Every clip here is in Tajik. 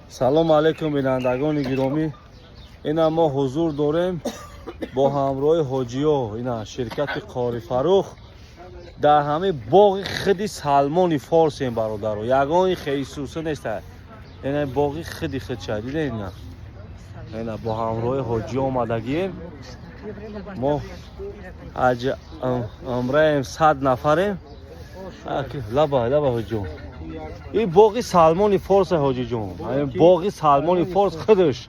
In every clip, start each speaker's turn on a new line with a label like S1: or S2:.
S1: салом алейкум бинандагони гиромӣ. Ина мо ҳузур дорем бо ҳамроҳи ҳоҷиё ина ширкати Қори Фарух дар ҳамаи боғи хиди Салмони Форсем бародаро. Ягони хейсуса неста. Ина боғи хиди хидша дидем ина. Ина бо ҳамроҳи ҳоҷиё омадагием. Мо аҷа амраем 100 нафарем. Лаба ҳоҷиҷон. این باقی سلمانی فارس حاجی جون باقی سلمانی فارس خودش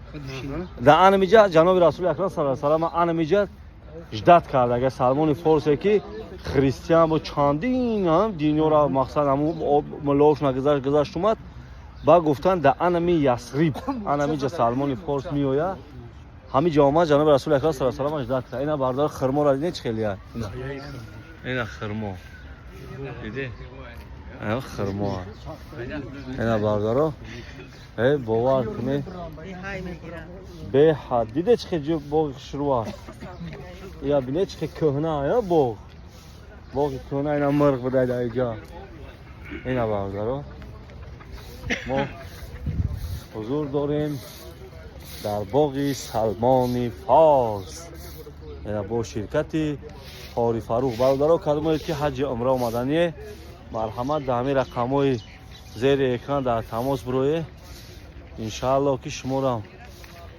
S1: در انمیجا جناب رسول اکرم صلی الله علیه و سلم انمیجا جدت کرد اگر سلمانی فارس که خریستیان با چندین هم دینیو را مقصد همون ملاش نگذشت اومد با گفتن در انمی یسریب انمیجا سلمانی فارس میویا همین جامعه جناب رسول اکرم صلی الله علیه و سلم جدت کرد اینا بردار خرما را دیدین چه خیلیه اینا خرما دیدی خرما اینا بردارو باور کنی به حد دیده چه جو باغ شروع یا بینه چه کهنه یا باغ کهنه اینا مرغ بده اینجا اینا بردارو ما حضور داریم در باغ سلمانی فارس اینا با شرکتی قاری فروخ بردارو کدومه که حج عمره اومدنیه مرحمت در همین رقم‌های زیر اکران در تماس بروید انشاءالله که شما را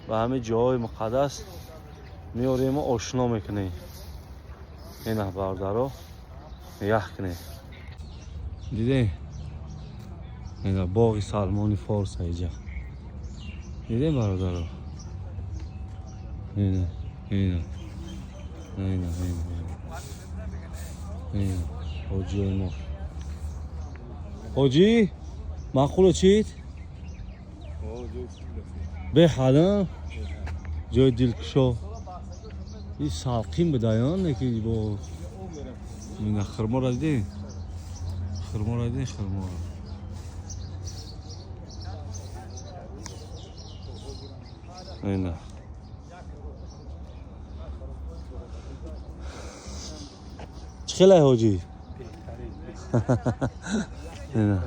S1: به همین جاهای مقدس میاریم و آشنا میکنیم این بردارو یخ کنیم دیدین این باغ سلمانی فارس اینجا دیدین بردارو این حاجی ما حاجی معقوله چید؟ به حالا جای دلکشا این سالقین بدایان نکی با این خرما را دیدین خرما اینا چه خیلی حاجی اینا